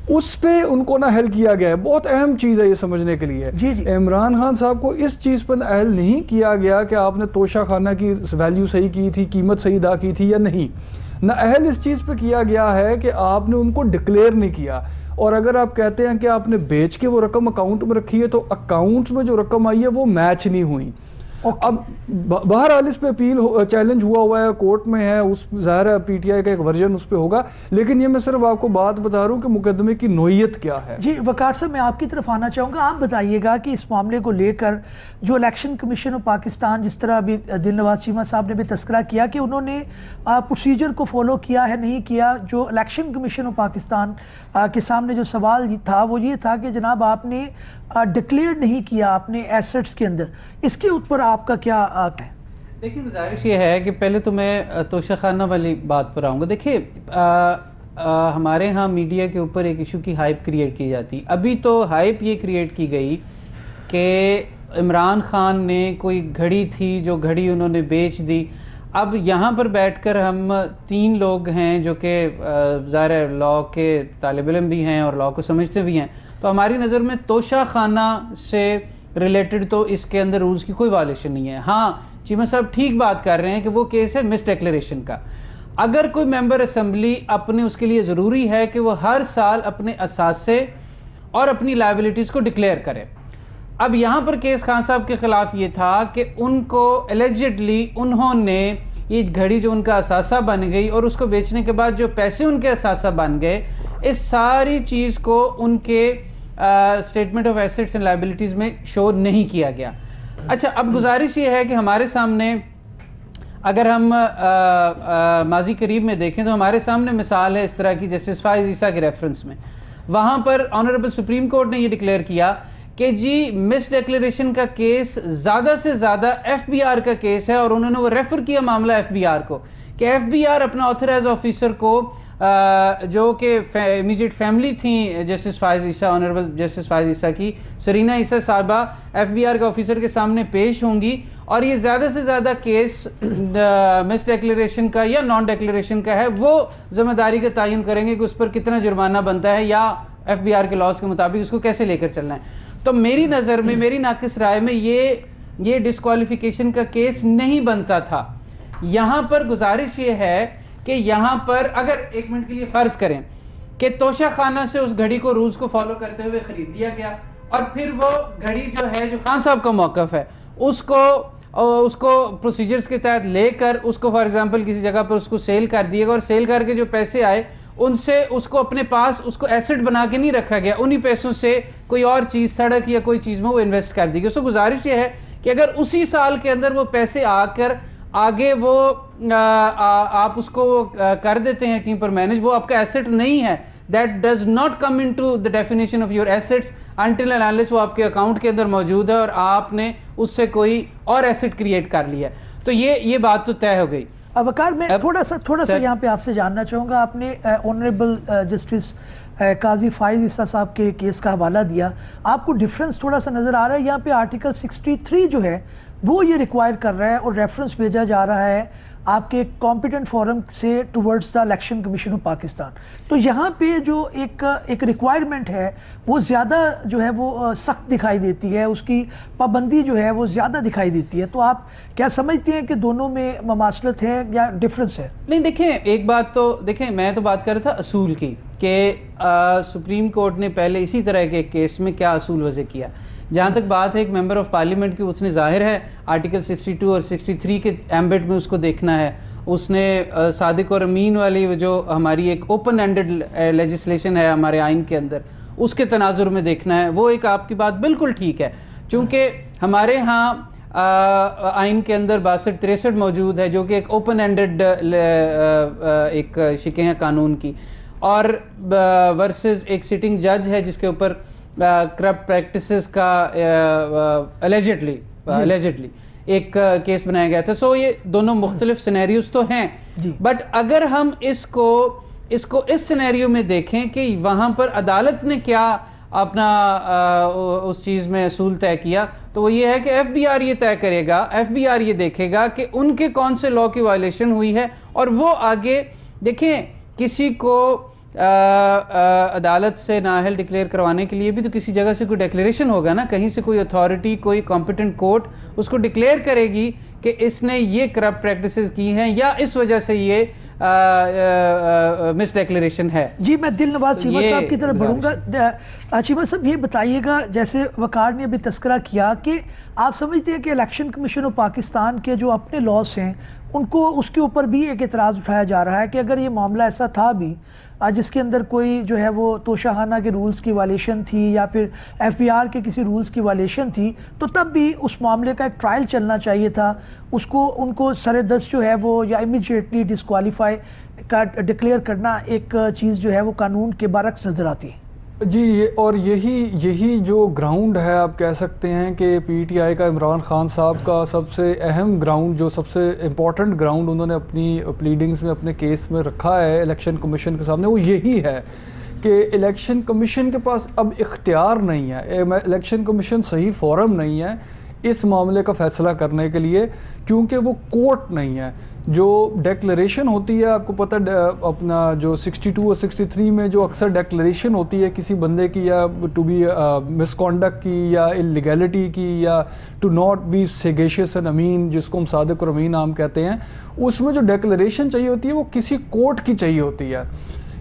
اس پہ ان کو نااہل کیا گیا ہے. بہت اہم چیز ہے یہ سمجھنے کے لیے. عمران خان صاحب کو اس چیز پر نااہل نہیں کیا گیا کہ آپ نے توشہ خانہ کی ویلیو صحیح کی تھی، قیمت صحیح ادا کی تھی یا نہیں. نااہل اس چیز پہ کیا گیا ہے کہ آپ نے ان کو ڈکلیئر نہیں کیا. اور اگر آپ کہتے ہیں کہ آپ نے بیچ کے وہ رقم اکاؤنٹ میں رکھی ہے، تو اکاؤنٹس میں جو رقم آئی ہے وہ میچ نہیں ہوئی. اب بہرحال اس پہ اپیل چیلنج ہوا ہے، کورٹ میں ہے، اس ظاہر ہے پی ٹی آئی کا ایک ورژن اس پہ ہوگا. لیکن یہ میں صرف آپ کو بات بتا رہا ہوں کہ مقدمے کی نوعیت کیا ہے. جی وقار صاحب، میں آپ کی طرف آنا چاہوں گا. آپ بتائیے گا کہ اس معاملے کو لے کر جو الیکشن کمیشن آف پاکستان، جس طرح ابھی دل نواز چیمہ صاحب نے بھی تذکرہ کیا کہ انہوں نے پروسیجر کو فالو کیا ہے نہیں کیا، جو الیکشن کمیشن آف پاکستان کے سامنے جو سوال تھا وہ یہ تھا کہ جناب آپ نے ڈکلیئر نہیں کیا اپنے ایسٹس کے اندر، اس کے اوپر آپ کا کیا ہے؟ دیکھیں گزارش یہ ہے کہ پہلے تو میں توشہ خانہ والی بات پر آؤں گا. دیکھیں ہمارے ہاں میڈیا کے اوپر ایک ایشو کی ہائپ کریٹ کی جاتی. ابھی تو ہائپ یہ کریٹ کی گئی کہ عمران خان نے کوئی گھڑی تھی جو گھڑی انہوں نے بیچ دی. اب یہاں پر بیٹھ کر ہم 3 لوگ ہیں جو کہ ظاہر لاء کے طالب علم بھی ہیں اور لاء کو سمجھتے بھی ہیں، تو ہماری نظر میں توشہ خانہ سے ریلیٹڈ تو اس کے اندر رولز کی کوئی وائلیشن نہیں ہے. ہاں چیمہ صاحب ٹھیک بات کر رہے ہیں کہ وہ کیس ہے مس ڈیکلیریشن کا. اگر کوئی ممبر اسمبلی اپنے اس کے لیے ضروری ہے کہ وہ ہر سال اپنے اثاثے اور اپنی لائبلٹیز کو ڈکلیئر کرے. اب یہاں پر کیس خان صاحب کے خلاف یہ تھا کہ ان کو ایلیجڈلی انہوں نے یہ گھڑی جو ان کا اثاثہ بن گئی اور اس کو بیچنے کے بعد جو پیسے ان کے اثاثہ بن گئے، اس ساری چیز کو ان کے statement of assets and liabilities میں شو نہیں کیا گیا. اچھا اب گزارش یہ ہے کہ ہمارے سامنے اگر ہم ماضی قریب میں دیکھیں تو ہمارے سامنے مثال ہے اس طرح کی جسٹس فائز عیسیٰ کے ریفرنس میں. وہاں پر آنریبل سپریم کورٹ نے یہ ڈکلیئر کیا کہ جی مس ڈیکلیریشن کا کیس زیادہ سے زیادہ ایف بی آر کا کیس ہے، اور انہوں نے وہ ریفر کیا معاملہ ایف بی آر کو کہ ایف بی آر اپنا آتھرائز آفیسر کو جو کہ امیجیٹ فیملی تھیں جسٹس فائز عیسیٰ، آنریبل جسٹس فائز عیسیٰ کی، سرینا عیسیٰ صاحبہ ایف بی آر کے آفیسر کے سامنے پیش ہوں گی، اور یہ زیادہ سے زیادہ کیس مس ڈیکلیریشن کا یا نان ڈیکلیریشن کا ہے، وہ ذمہ داری کا تعین کریں گے کہ اس پر کتنا جرمانہ بنتا ہے یا ایف بی آر کے لاز کے مطابق اس کو کیسے لے کر چلنا ہے. تو میری نظر میں، میری ناقص رائے میں یہ ڈسکوالیفیکیشن کا کیس نہیں بنتا تھا. یہاں پر گزارش یہ ہے کہ یہاں پر اگر 1 منٹ کے لیے فرض کریں کہ توشہ خانہ سے اس گھڑی کو رولز کو فالو کرتے ہوئے خرید لیا گیا، اور پھر وہ گھڑی جو ہے جو خان صاحب کا موقف ہے اس کو پروسیجرز کے تحت لے کر اس کو فار ایگزامپل کسی جگہ پر اس کو سیل کر دیے گا، اور سیل کر کے جو پیسے آئے ان سے اس کو اپنے پاس اس کو ایسٹ بنا کے نہیں رکھا گیا، انہی پیسوں سے کوئی اور چیز سڑک یا کوئی چیز میں وہ انویسٹ کر دی گئی. اس کو گزارش یہ ہے کہ اگر اسی سال کے اندر وہ پیسے آ کر آگے وہ آپ اس کو کر دیتے ہیں ٹیم پر مینج، وہ آپ کا ایسٹ نہیں ہے. That does not come into the definition of your assets until and unless وہ آپ کے اکاؤنٹ کے اندر موجود ہے اور آپ نے اس سے کوئی اور ایسٹ کریٹ کر لیا. تو یہ بات تو طے ہو گئی. وقار میں تھوڑا سا یہاں پہ آپ سے جاننا چاہوں گا. آپ نے آنریبل جسٹس قاضی فائز عیسیٰ صاحب کے کیس کا حوالہ دیا، آپ کو ڈفرنس تھوڑا سا نظر آ رہا ہے یہاں پہ؟ آرٹیکل 63 جو ہے وہ یہ ریکوائر کر رہا ہے اور ریفرنس بھیجا جا رہا ہے آپ کے کمپیٹنٹ فورم سے towards the election commission of Pakistan. تو یہاں پہ جو ایک ریکوائرمنٹ ہے وہ زیادہ جو ہے وہ سخت دکھائی دیتی ہے, اس کی پابندی جو ہے وہ زیادہ دکھائی دیتی ہے. تو آپ کیا سمجھتے ہیں کہ دونوں میں مماثلت ہے یا ڈفرینس ہے؟ نہیں دیکھیں, ایک بات تو دیکھیں, میں تو بات کر رہا تھا اصول کی کہ سپریم کورٹ نے پہلے اسی طرح کے کیس میں کیا اصول وضع کیا. جہاں تک بات ہے ایک ممبر آف پارلیمنٹ کی, اس نے ظاہر ہے آرٹیکل 62 اور 63 کے ایمبٹ میں اس کو دیکھنا ہے. اس نے صادق اور امین والی جو ہماری ایک اوپن اینڈڈ لیجسلیشن ہے ہمارے آئین کے اندر, اس کے تناظر میں دیکھنا ہے. وہ ایک آپ کی بات بالکل ٹھیک ہے, چونکہ ہمارے ہاں آئین کے اندر 62-63 موجود ہے جو کہ ایک اوپن اینڈڈ ایک شکیں ہیں قانون کی, اور ورسز ایک سٹنگ جج ہے جس کے اوپر کرپٹ پریکٹسز کا الیجڈلی ایک کیس بنایا گیا تھا. سو یہ دونوں مختلف سینیریوز تو ہیں, بٹ اگر ہم اس کو اس سینیریو میں دیکھیں کہ وہاں پر عدالت نے کیا اپنا اس چیز میں اصول طے کیا, تو وہ یہ ہے کہ ایف بی آر یہ طے کرے گا, ایف بی آر یہ دیکھے گا کہ ان کے کون سے لاء کی وائلیشن ہوئی ہے, اور وہ آگے دیکھیں کسی کو عدالت سے نااہل ڈکلیئر کروانے کے لیے بھی تو کسی جگہ سے کوئی ڈیکلیریشن ہوگا نا, کہیں سے کوئی اتھارٹی, کوئی کمپیٹنٹ کورٹ اس کو ڈکلیئر کرے گی کہ اس نے یہ کرپٹ پریکٹسز کی ہیں یا اس وجہ سے یہ مس ڈیکلیریشن ہے. جی میں دل نواز چیمہ صاحب کی طرف بڑھوں گا. چیمہ صاحب یہ بتائیے گا, جیسے وقار نے ابھی تذکرہ کیا کہ آپ سمجھتے ہیں کہ الیکشن کمیشن آف پاکستان کے جو اپنے لاس ہیں ان کو اس کے اوپر بھی ایک اعتراض اٹھایا جا رہا ہے کہ اگر یہ معاملہ ایسا تھا بھی جس کے اندر کوئی جو ہے وہ توشاہانہ کے رولز کی وائلیشن تھی یا پھر ایف بی آر کے کسی رولز کی وائلیشن تھی, تو تب بھی اس معاملے کا ایک ٹرائل چلنا چاہیے تھا. ان کو سر دست جو ہے وہ یا امیجیٹلی ڈسکوالیفائی کا ڈکلیئر کرنا ایک چیز جو ہے وہ قانون کے برعکس نظر آتی ہے. جی, اور یہی جو گراؤنڈ ہے آپ کہہ سکتے ہیں کہ پی ٹی آئی کا عمران خان صاحب کا سب سے اہم گراؤنڈ, جو سب سے امپورٹنٹ گراؤنڈ انہوں نے اپنی پلیڈنگز میں اپنے کیس میں رکھا ہے الیکشن کمیشن کے سامنے, وہ یہی ہے کہ الیکشن کمیشن کے پاس اب اختیار نہیں ہے, الیکشن کمیشن صحیح فورم نہیں ہے اس معاملے کا فیصلہ کرنے کے لیے, کیونکہ وہ کورٹ نہیں ہے. جو ڈیکلریشن ہوتی ہے, آپ کو پتہ اپنا جو 62 اور 63 میں جو اکثر ڈیکلریشن ہوتی ہے کسی بندے کی, یا ٹو بی مس کانڈکٹ کی یا انلیگیلٹی کی یا ٹو ناٹ بی سیگیشیس اینڈ امین, جس کو ہم صادق اور امین عام کہتے ہیں, اس میں جو ڈیکلریشن چاہیے ہوتی ہے وہ کسی کورٹ کی چاہیے ہوتی ہے.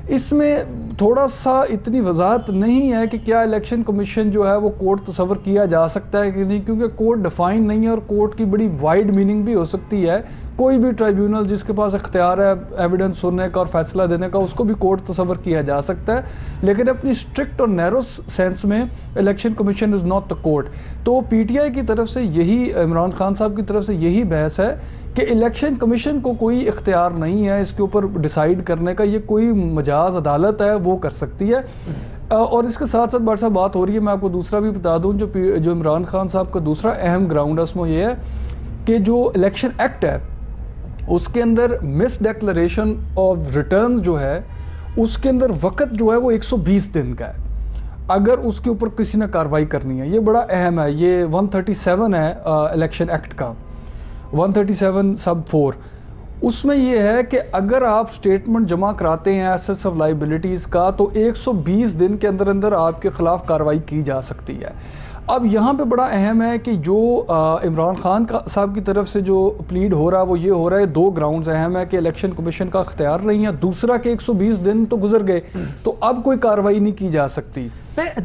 اس میں تھوڑا سا اتنی وضاحت نہیں ہے کہ کیا الیکشن کمیشن جو ہے وہ کورٹ تصور کیا جا سکتا ہے کہ نہیں, کیونکہ کورٹ ڈیفائن نہیں ہے اور کورٹ کی بڑی وائڈ میننگ بھی ہو سکتی ہے. کوئی بھی ٹرائیبیونل جس کے پاس اختیار ہے ایویڈنس سننے کا اور فیصلہ دینے کا, اس کو بھی کورٹ تصور کیا جا سکتا ہے, لیکن اپنی اسٹرکٹ اور نیرو سینس میں election commission is not the court. تو پی ٹی آئی کی طرف سے یہی, عمران خان صاحب کی طرف سے یہی بحث ہے کہ الیکشن کمیشن کو کوئی اختیار نہیں ہے اس کے اوپر ڈیسائیڈ کرنے کا, یہ کوئی مجاز عدالت ہے وہ کر سکتی ہے. اور اس کے ساتھ ساتھ بڑا صاحب بات ہو رہی ہے, میں آپ کو دوسرا بھی بتا دوں, جو عمران خان صاحب کا دوسرا اہم گراؤنڈ ہے اس میں یہ ہے کہ جو الیکشن ایکٹ ہے اس کے اندر مس ڈیکلریشن آف ریٹرن جو ہے اس کے اندر وقت جو ہے وہ 120 دن کا ہے اگر اس کے اوپر کسی نے کارروائی کرنی ہے. یہ بڑا اہم ہے, یہ 137 ہے الیکشن ایکٹ کا, 137 سب 4. اس میں یہ ہے کہ اگر آپ سٹیٹمنٹ جمع کراتے ہیں ایسیٹس آف لائبلٹیز کا تو 120 دن کے اندر اندر آپ کے خلاف کارروائی کی جا سکتی ہے. اب یہاں پہ بڑا اہم ہے کہ جو عمران خان صاحب کی طرف سے جو پلیڈ ہو رہا ہے وہ یہ ہو رہا ہے, دو گراؤنڈز اہم ہے کہ الیکشن کمیشن کا اختیار نہیں ہے, دوسرا کہ 120 دن تو گزر گئے تو اب کوئی کارروائی نہیں کی جا سکتی.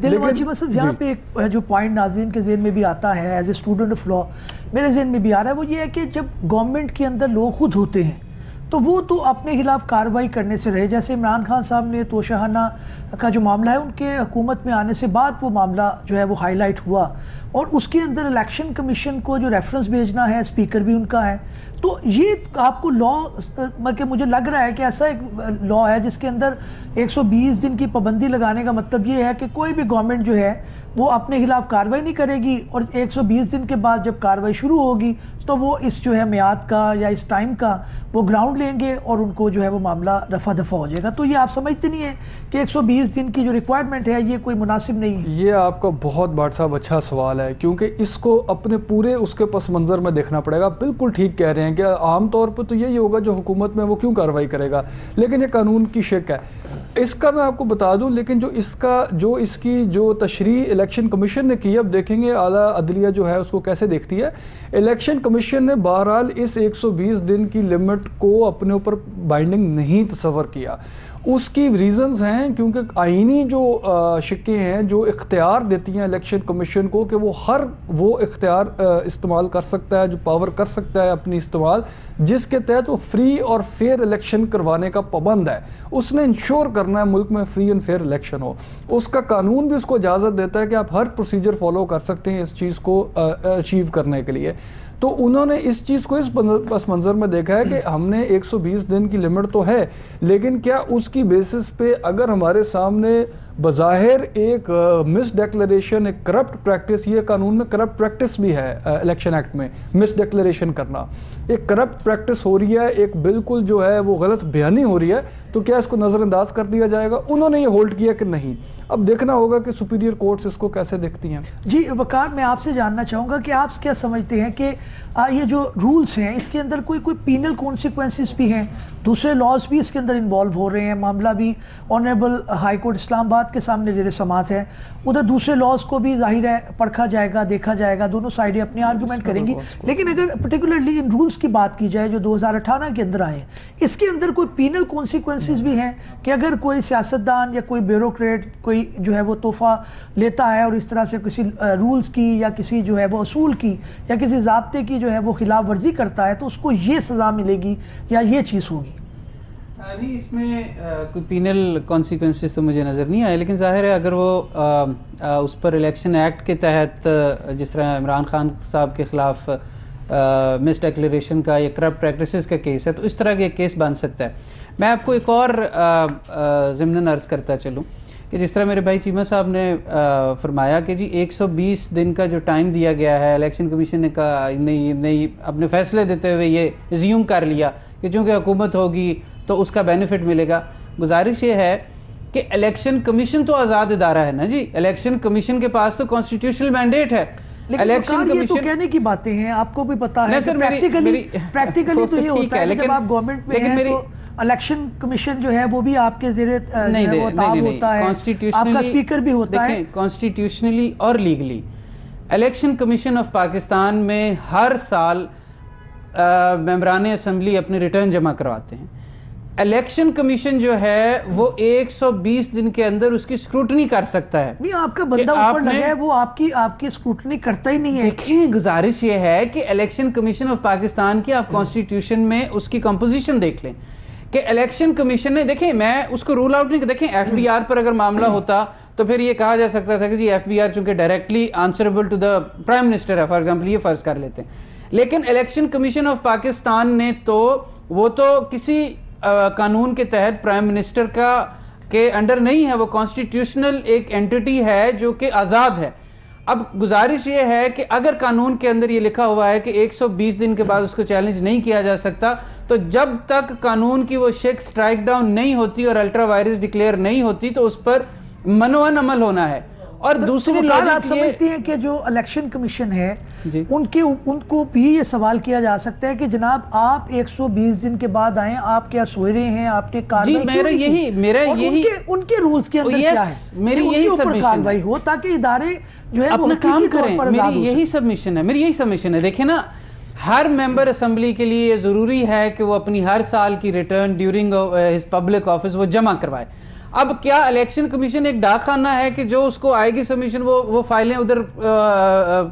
دلواز چیمہ صاحب یہاں پہ ایک جو پوائنٹ ناظرین کے ذہن میں بھی آتا ہے as a student of law, میرے ذہن میں بھی آ رہا ہے, وہ یہ ہے کہ جب گورنمنٹ کے اندر لوگ خود ہوتے ہیں تو وہ تو اپنے خلاف کارروائی کرنے سے رہے. جیسے عمران خان صاحب نے توشاہانہ کا جو معاملہ ہے ان کے حکومت میں آنے سے بعد وہ معاملہ جو ہے وہ ہائی لائٹ ہوا, اور اس کے اندر الیکشن کمیشن کو جو ریفرنس بھیجنا ہے اسپیکر بھی ان کا ہے. تو یہ آپ کو لاء کہ مجھے لگ رہا ہے کہ ایسا ایک لاء ہے جس کے اندر 120 دن کی پابندی لگانے کا مطلب یہ ہے کہ کوئی بھی گورنمنٹ جو ہے وہ اپنے خلاف کارروائی نہیں کرے گی, اور 120 دن کے بعد جب کارروائی شروع ہوگی تو وہ اس جو ہے میعاد کا یا اس ٹائم کا وہ گراؤنڈ لیں گے اور ان کو جو ہے وہ معاملہ رفع دفع ہو جائے گا. تو یہ آپ سمجھتے نہیں ہیں کہ 120 دن کی جو ریکوائرمنٹ ہے یہ کوئی مناسب نہیں ہے؟ یہ آپ کا بہت بھٹ صاحب اچھا سوال ہے، کیونکہ اس کو اپنے پورے اس کے پس منظر میں دیکھنا پڑے گا. بالکل ٹھیک کہہ رہے ہیں کہ عام طور پہ تو یہی ہوگا جو حکومت میں وہ کیوں کارروائی کرے گا، لیکن یہ قانون کی شک ہے. اس کا میں آپ کو بتا دوں، لیکن اس کی جو تشریح الیکشن کمیشن نے کی، اب دیکھیں گے اعلیٰ عدلیہ جو ہے اس کو کیسے دیکھتی ہے. الیکشن کمیشن نے بہرحال اس 120 دن کی لمٹ کو اپنے اوپر بائنڈنگ نہیں تصور کیا. اس کی ریزنز ہیں کیونکہ آئینی جو شکیں ہیں جو اختیار دیتی ہیں الیکشن کمیشن کو کہ وہ اختیار استعمال کر سکتا ہے، جو پاور کر سکتا ہے اپنی استعمال، جس کے تحت وہ فری اور فیئر الیکشن کروانے کا پابند ہے. اس نے انشور کرنا ہے ملک میں فری اینڈ فیئر الیکشن ہو. اس کا قانون بھی اس کو اجازت دیتا ہے کہ آپ ہر پروسیجر فالو کر سکتے ہیں اس چیز کو اچیو کرنے کے لیے. تو انہوں نے اس چیز کو اس پس منظر میں دیکھا ہے کہ ہم نے 120 دن کی لمٹ تو ہے، لیکن کیا اس کی بیسس پہ اگر ہمارے سامنے بظاہر ایک مس ڈیکلریشن، ایک کرپٹ پریکٹس، یہ قانون میں کرپٹ پریکٹس بھی ہے الیکشن ایکٹ میں، مس ڈیکلریشن کرنا ایک کرپٹ پریکٹس ہو رہی ہے، ایک بالکل جو ہے وہ غلط بیانی ہو رہی ہے، تو کیا اس کو نظر انداز کر دیا جائے گا؟ انہوں نے یہ ہولڈ کیا کہ نہیں. اب دیکھنا ہوگا کہ سپیریئر کورٹس اس کو کیسے دیکھتی ہیں. جی وقار، میں آپ سے جاننا چاہوں گا کہ آپ کیا سمجھتے ہیں کہ یہ جو رولز ہیں اس کے اندر کوئی پینل کانسیکوینسز بھی ہیں، دوسرے لاز بھی اس کے اندر انوالو ہو رہے ہیں؟ معاملہ بھی آنریبل ہائی کورٹ اسلام آباد کے سامنے زیر سماعت ہے، ادھر دوسرے لاز کو بھی ظاہر ہے پرکھا جائے گا، دیکھا جائے گا، دونوں سائڈیں اپنے آرگومنٹ کریں گی. لیکن اگر پرٹیکولرلی ان رولز کی بات کی جائے جو 2018 کے اندر آئے ہیں، اس کے اندر کوئی پینل کانسیکوینسز بھی ہیں کہ اگر کوئی سیاستدان یا کوئی بیوروکریٹ کوئی جو ہے وہ تحفہ لیتا ہے اور اس طرح سے کسی رولز کی یا کسی جو ہے وہ اصول کی یا کسی ضابطے کی جو ہے وہ خلاف ورزی کرتا ہے تو اس کو یہ سزا ملے گی یا یہ چیز ہوگی؟ نہیں، اس میں کوئی پینل کانسیکوینسز تو مجھے نظر نہیں آئے، لیکن ظاہر ہے اگر وہ اس پر الیکشن ایکٹ کے تحت جس طرح عمران خان صاحب کے خلاف مس ڈیکلیریشن کا یا کرپٹ پریکٹسز کا کیس ہے تو اس طرح کا ایک کیس بن سکتا ہے. میں آپ کو ایک اور ضمناً عرض کرتا چلوں کہ جس طرح میرے بھائی چیمہ صاحب نے فرمایا کہ جی 120 دن کا جو ٹائم دیا گیا ہے، الیکشن کمیشن نے کہا نہیں اپنے فیصلے دیتے ہوئے یہ ایزیوم کر لیا کہ چونکہ حکومت ہوگی تو اس کا بینیفٹ ملے گا. گزارش یہ ہے کہ الیکشن کمیشن تو آزاد ادارہ ہے نا جی، الیکشن کمیشن کے پاس تو کانسٹیٹیوشنل مینڈیٹ ہے. لیکن یہ تو کہنے کی باتیں ہیں، آپ کو بھی پتا ہے پریکٹیکلی تو یہ ہوتا ہے جب آپ گورنمنٹ میں ہیں تو الیکشن کمیشن جو ہے وہ بھی آپ کے زیر تاب ہوتا ہے، آپ کا اسپیکر بھی ہوتا ہے. کانسٹیٹیوشنلی اور legally election commission of Pakistan میں ہر سال ممبران اسمبلی اپنے ریٹرن جمع کرواتے ہیں. الیکشن کمیشن جو ہے وہ 120 دن کے اندر اس کی اسکروٹنی کر سکتا ہے. نہیں، آپ کا بندہ اوپر لگا ہے وہ آپ کی اسکروٹنی کرتا ہی نہیں ہے. دیکھیں، گزارش یہ ہے کہ الیکشن کمیشن آف پاکستان کی آپ کانسٹیٹیوشن میں اس کی کمپوزیشن دیکھ لیں کہ الیکشن کمیشن نے، دیکھیں میں اس کو رول آؤٹ نہیں، دیکھیں ایف بی آر پر اگر معاملہ ہوتا تو پھر یہ کہا جا سکتا تھا کہ جی ایف بی آر چونکہ directly answerable to the prime minister ہے، فار ایگزامپل یہ فرض کر لیتے ہیں. لیکن الیکشن کمیشن آف پاکستان نے تو وہ تو کسی قانون کے تحت پرائم منسٹر کے انڈر نہیں ہے، وہ کانسٹیٹیوشنل ایک اینٹی ہے جو کہ آزاد ہے. اب گزارش یہ ہے کہ اگر قانون کے اندر یہ لکھا ہوا ہے کہ 120 دن کے بعد اس کو چیلنج نہیں کیا جا سکتا، تو جب تک قانون کی وہ شک سٹرائک ڈاؤن نہیں ہوتی اور الٹرا وائرس ڈکلیئر نہیں ہوتی تو اس پر منوان عمل ہونا ہے. اور دوسری بات آپ سمجھتی ہیں کہ جو الیکشن کمیشن ہے ان کو بھی یہ سوال کیا جا سکتا ہے کہ جناب آپ 120 دن کے بعد آئیں، آپ کیا سوئے رہے ہیں، آپ نے کارروائی ان کے رولز کے اندر کیا ہے، میری یہی اوپر کارروائی ہو تاکہ ادارے جو ہے اپنا کام کریں. میری یہی سبمیشن ہے. دیکھیں نا، ہر ممبر اسمبلی کے لیے یہ ضروری ہے کہ وہ اپنی ہر سال کی return during his public office وہ جمع کروائے. اب کیا الیکشن کمیشن ایک ڈاک خانہ ہے کہ جو اس کو آئے گی سبمیشن وہ فائلیں ادھر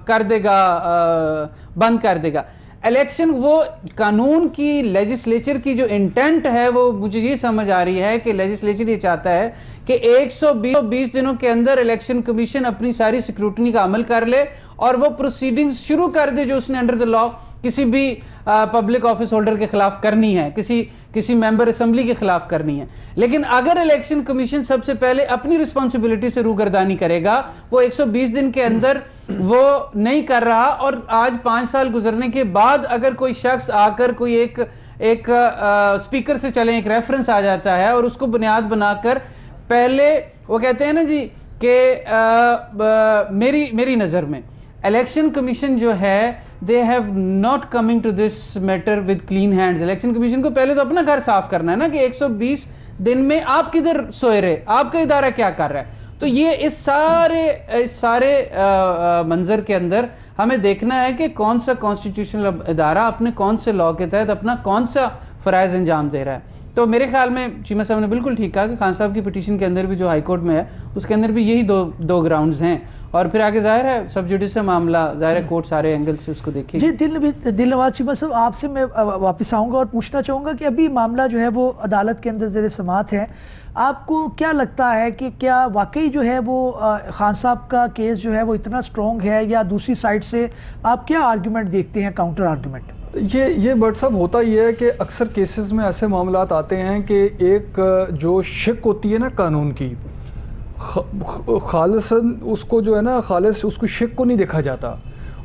کر دے گا، بند کر دے گا؟ الیکشن وہ قانون کی لیجسلیچر کی جو انٹینٹ ہے وہ مجھے یہ سمجھ آ رہی ہے کہ لیجسلیچر یہ چاہتا ہے کہ 120 دنوں کے اندر الیکشن کمیشن اپنی ساری سکروٹنی کا عمل کر لے اور وہ پروسیڈنگز شروع کر دے جو اس نے انڈر دا لا کسی بھی پبلک آفس ہولڈر کے خلاف کرنی ہے، کسی ممبر اسمبلی کے خلاف کرنی ہے. لیکن اگر الیکشن کمیشن سب سے پہلے اپنی رسپانسبلٹی سے روگردانی کرے گا، وہ 120 دن کے اندر وہ نہیں کر رہا, اور آج 5 سال گزرنے کے بعد اگر کوئی شخص آ کر کوئی ایک اسپیکر سے چلیں ایک ریفرنس آ جاتا ہے اور اس کو بنیاد بنا کر پہلے وہ کہتے ہیں نا جی کہ میری نظر میں الیکشن کمیشن جو ہے they have not coming to this matter with clean hands. Election commission کو پہلے تو اپنا گھر صاف کرنا ہے نا کہ 120 دن میں آپ کدھر سوئے رہے, آپ کا ادارہ کیا کر رہا ہے. تو یہ اس سارے منظر کے اندر ہمیں دیکھنا ہے کہ کون سا کانسٹیٹیوشنل ادارہ اپنے کون سے لاء کے تحت اپنا کون سا فرائض انجام دے رہا ہے. تو میرے خیال میں چیمہ صاحب نے بالکل ٹھیک کہا کہ خان صاحب کی پٹیشن کے اندر بھی جو ہائی کورٹ میں ہے اس کے اندر بھی یہی دو گراؤنڈز ہیں, اور پھر آگے ظاہر ہے سب جوڈیس کا معاملہ, ظاہر ہے کورٹ سارے اینگل سے اس کو دیکھے. جی دل نواز چیمہ صاحب, آپ سے میں واپس آؤں گا اور پوچھنا چاہوں گا کہ ابھی معاملہ جو ہے وہ عدالت کے اندر زیر سماعت ہے, آپ کو کیا لگتا ہے کہ کیا واقعی جو ہے وہ خان صاحب کا کیس جو ہے وہ اتنا سٹرونگ ہے, یا دوسری سائڈ سے آپ کیا آرگیومنٹ دیکھتے ہیں, کاؤنٹر آرگیومنٹ؟ یہ بٹ صاحب ہوتا یہ ہے کہ اکثر کیسز میں ایسے معاملات آتے ہیں کہ ایک جو شک ہوتی ہے نا قانون کی, خالصاً اس کو جو ہے نا خالص اس کو شک کو نہیں دیکھا جاتا,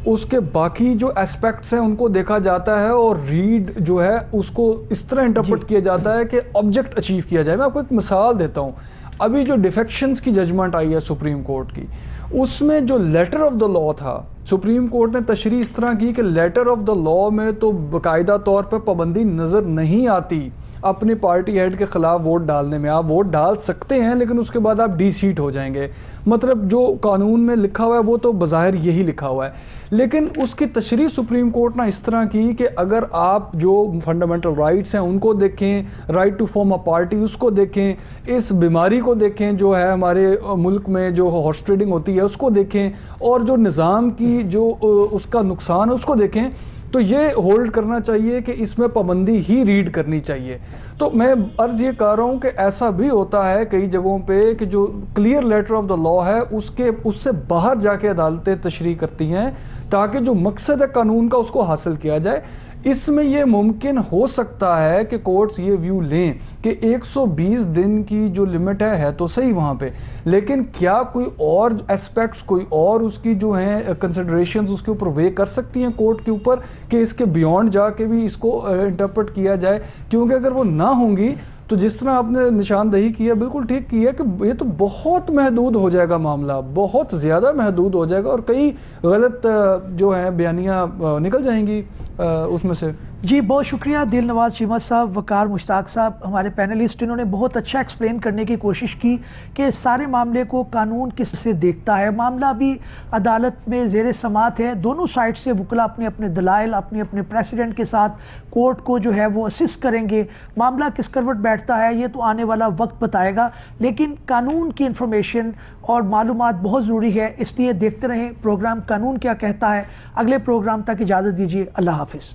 اس کے باقی جو اسپیکٹس ہیں ان کو دیکھا جاتا ہے, اور ریڈ جو ہے اس کو اس طرح انٹرپریٹ کیا جاتا ہے کہ آبجیکٹ اچیو کیا جائے. میں آپ کو ایک مثال دیتا ہوں. ابھی جو ڈیفیکشنز کی ججمنٹ آئی ہے سپریم کورٹ کی, اس میں جو لیٹر آف دا لاء تھا, سپریم کورٹ نے تشریح اس طرح کی کہ لیٹر آف دا لاء میں تو باقاعدہ طور پہ پابندی نظر نہیں آتی اپنی پارٹی ہیڈ کے خلاف ووٹ ڈالنے میں. آپ ووٹ ڈال سکتے ہیں لیکن اس کے بعد آپ ڈی سیٹ ہو جائیں گے. مطلب جو قانون میں لکھا ہوا ہے وہ تو بظاہر یہی لکھا ہوا ہے, لیکن اس کی تشریح سپریم کورٹ نے اس طرح کی کہ اگر آپ جو فنڈامنٹل رائٹس ہیں ان کو دیکھیں, right to form a party اس کو دیکھیں, اس بیماری کو دیکھیں جو ہے ہمارے ملک میں جو ہارس ٹریڈنگ ہوتی ہے اس کو دیکھیں, اور جو نظام کی جو اس کا نقصان ہے اس کو دیکھیں, تو یہ ہولڈ کرنا چاہیے کہ اس میں پابندی ہی ریڈ کرنی چاہیے. تو میں عرض یہ کر رہا ہوں کہ ایسا بھی ہوتا ہے کئی جگہوں پہ کہ جو clear letter of the law ہے اس سے باہر جا کے عدالتیں تشریح کرتی ہیں تاکہ جو مقصد ہے قانون کا اس کو حاصل کیا جائے. اس میں یہ ممکن ہو سکتا ہے کہ کورٹس یہ ویو لیں کہ 120 دن کی جو لمٹ ہے تو صحیح وہاں پہ, لیکن کیا کوئی اور اسپیکٹس, کوئی اور اس کی جو ہیں کنسیڈریشنز اس کے اوپر وے کر سکتی ہیں کورٹ کے اوپر کہ اس کے بیونڈ جا کے بھی اس کو انٹرپریٹ کیا جائے. کیونکہ اگر وہ نہ ہوں گی تو جس طرح آپ نے نشاندہی کی ہے بالکل ٹھیک کی ہے کہ یہ تو بہت محدود ہو جائے گا معاملہ, بہت زیادہ محدود ہو جائے گا, اور کئی غلط جو ہیں بیانیاں نکل جائیں گی اس میں سے. جی بہت شکریہ دل نواز چیمہ صاحب, وقار مشتاق صاحب ہمارے پینلسٹ, انہوں نے بہت اچھا ایکسپلین کرنے کی کوشش کی کہ سارے معاملے کو قانون کس سے دیکھتا ہے. معاملہ بھی عدالت میں زیر سماعت ہے, دونوں سائڈ سے وکلا اپنے اپنے دلائل اپنے پریسیڈنٹ کے ساتھ کورٹ کو جو ہے وہ اسسٹ کریں گے. معاملہ کس کروٹ بیٹھتا ہے یہ تو آنے والا وقت بتائے گا, لیکن قانون کی انفارمیشن اور معلومات بہت ضروری ہے, اس لیے دیکھتے رہیں پروگرام قانون کیا کہتا ہے. اگلے پروگرام تک اجازت دیجیے, اللہ حافظ.